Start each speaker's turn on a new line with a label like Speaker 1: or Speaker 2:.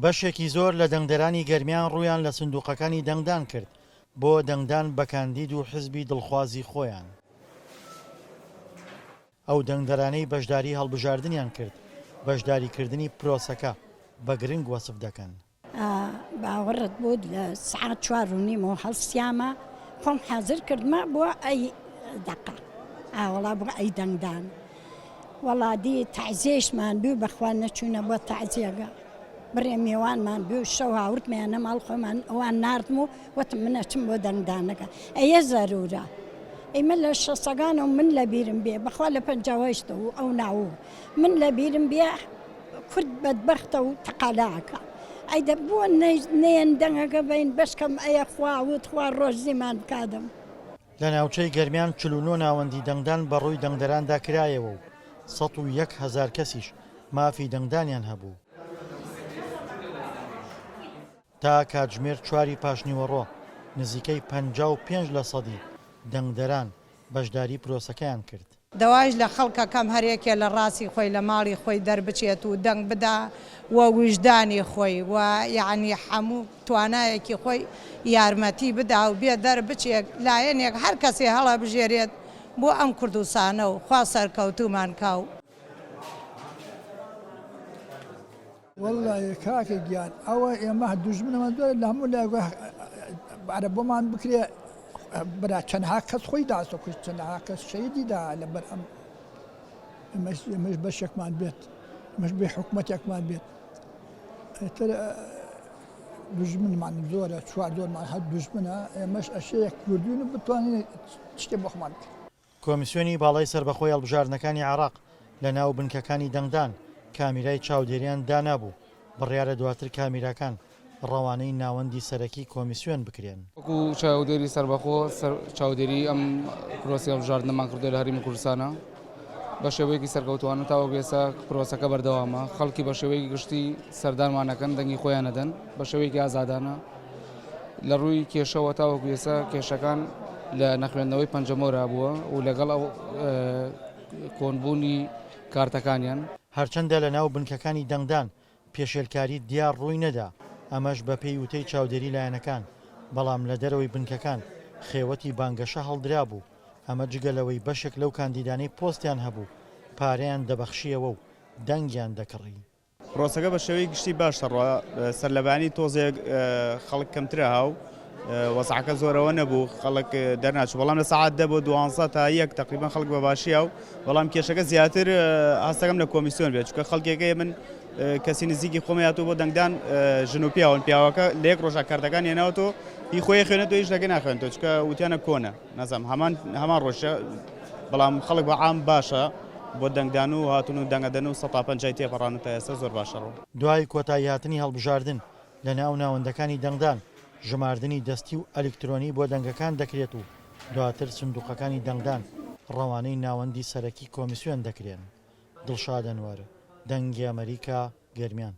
Speaker 1: بەشێکی زۆر لە دەنگدەرانی گەرمیان ڕوویان لە سندوقەکانی دەنگدان کرد بۆ دەنگدان بە کاندید و حزبی دڵخوازی خۆیان. ئەو دەنگدەرانەی بەشداری هەڵبژاردنیان کرد بەشداریکردنی پرۆسەکە بە گرنگ وەسف دەکەن.
Speaker 2: باوەڕت بود لە سعات 4:30 هەڵسیامە خۆم حازر کردمە بۆ ئەی دەقە ئاوەڵا بۆ ئەی دەنگدان وەڵا دی تەعزیەشمان بوو بەخوا نەچوونە بۆ تەعزیەگە بڕێ میێوانمان بوو شەو هاورتمیانە ماڵ خۆمان ئەوان ناردم و وتم منەچم بۆ دەنگدانەکە ئەیە زەرورە ئەمە لە شەسەگان و من لە بیرم بێ بەخوا لە 58 و ئەو ناو من لە بیرم بێ کورد بەدبەختە و تەقالاکە ئەیدە بۆ نێن دەنگەکە بین بەشکەم ئەیە خواوت خوا ڕۆژزیمان بکادم.
Speaker 1: لە ناوچەی گەرمیان 49 ناوەندی دەنگدان بەڕووی دەنگدەراندا کرایەوە و 101,000 کەسیش مافی دەنگدانیان هەبوو. تا کاتژمێر 4 پاشنیوەڕۆ نزیکەی 55% دەنگدەران بەشداری پرۆسەکەیان کرد.
Speaker 3: دەواش لە خەڵکەکەم هەرێکێ لە ڕاستی خۆی لە ماڵی خۆی دەربچێت و دەنگ بدا و وجدانی خۆی و یعنی هەموو توانایەکی خۆی یارمەتی بدا و بێ دەربچێت لایەنێک هەر کەسێ هەڵە بژێرێت بۆ ئەم کوردستانە و خوا سەرکەوتومان کاو.
Speaker 4: والله کاکە گیان ئەوە ئێمە دوژمنەوە زۆر لە هەموو لە بۆمان بکرێ برا چەندها کەس خۆی داسە کوشت چەندها کەس شەیدیدا لەبەر ئەمەش بەشێکمان بێت ئەمەش بێ حکوومەتێکمان بێت تر دوژمنمان زۆرە چوار زۆرمان هەر دوژمنە ئێمەش ئەشەیەک کوردوون و بتوانین شتێ بۆخمان بکەین.
Speaker 1: کۆمیسیۆنی باڵای سەربەخۆی هەڵبژاردنەکانی عێراق لە ناو بنکەکانی دەنگدان کامیرای چاودێریان دانابوو بڕیارە دواتر کامیراکان ڕەوانەی ناوەندی سەرەکی کۆمیسیۆن بکرێن.
Speaker 5: وەکو چاودێری سەربەخۆ چاودێری ئەم پرۆسی هەڵبژاردنەمان کردو لە هەرێمی کوردستانە بە شێوەیەکی سەرکەوتووانە تاوەکو ئێستا پرۆسەکە بەردەوامە خەڵکی بە شێوەیەکی گشتی سەردانمانەکەن دەنگی خۆیان نەدەن بە شێوەیەکی ئازادانە لە ڕووی کێشەوە تاوەکو ئێستا کێشەکان لە نەخوێندنەوەی پەنجەمۆرا بووە و لەگەڵ ئەو کۆنبوونی کارتەکانیان
Speaker 1: هەرچەندە لە ناو بنکەکانی دەنگدان پێشێلکاری دیار ڕووی نەدا ئەمەش بە پێی وتەی چاودێری لایەنەکان بەڵام لە دەرەوەی بنکەکان خێوەتی بانگەشە هەڵدرا بوو ئەمە جگەلەوەی بەشێک لەو کاندیدانەی پۆستیان هەبوو پارەیان دەبەخشیەوە و دەنگیان دەکڕی.
Speaker 6: پرۆسەکە بە شێوەی گشتی باشتەڕوە سەرلەبانی تۆزێک خەڵک کەمترە هاو وەسعەکە زۆرەوە نەبوو خەڵک دەرناچوو بەڵام لە سەعات دە بۆ 12 تا 1 تقریبان خەڵک بە باشیە و بەڵام کێشەکە زیاتر هەستەکەم لە کۆمیسیۆن بێت چونکە خەڵکێکەیە من کەسی نزیکی خۆمیاتوو بۆ دەنگدان ژن و پیاوەن پیاوەکە لە یەک ڕۆژە کارتەکان هێناوەتەوە هی خۆی خوێنێتەوە هیچ شتێکی ناخوێنێتەوە چونکە وتیانە کۆنە نازانم هەمان ڕۆژە بەڵام خەڵک بە عام باشە بۆ دەنگدان و هاتون و دەنگەدەن و 150 تێپەڕان و تا ئێستا زۆر باشەڕەوە.
Speaker 1: دوای کۆتایی هاتنی هەڵبژاردن لە ناو ناوەندەکانی دەنگدان ژماردنی دەستی و ئەلکترۆنی بۆ دەنگەکان دەکرێت و دواتر سندوقەکانی دەنگدان ڕەوانەی ناوەندی سەرەکی کۆمیسیۆن دەکرێن. دڵشاد ئەنوەر، دەنگی ئەمریکا، گەرمیان.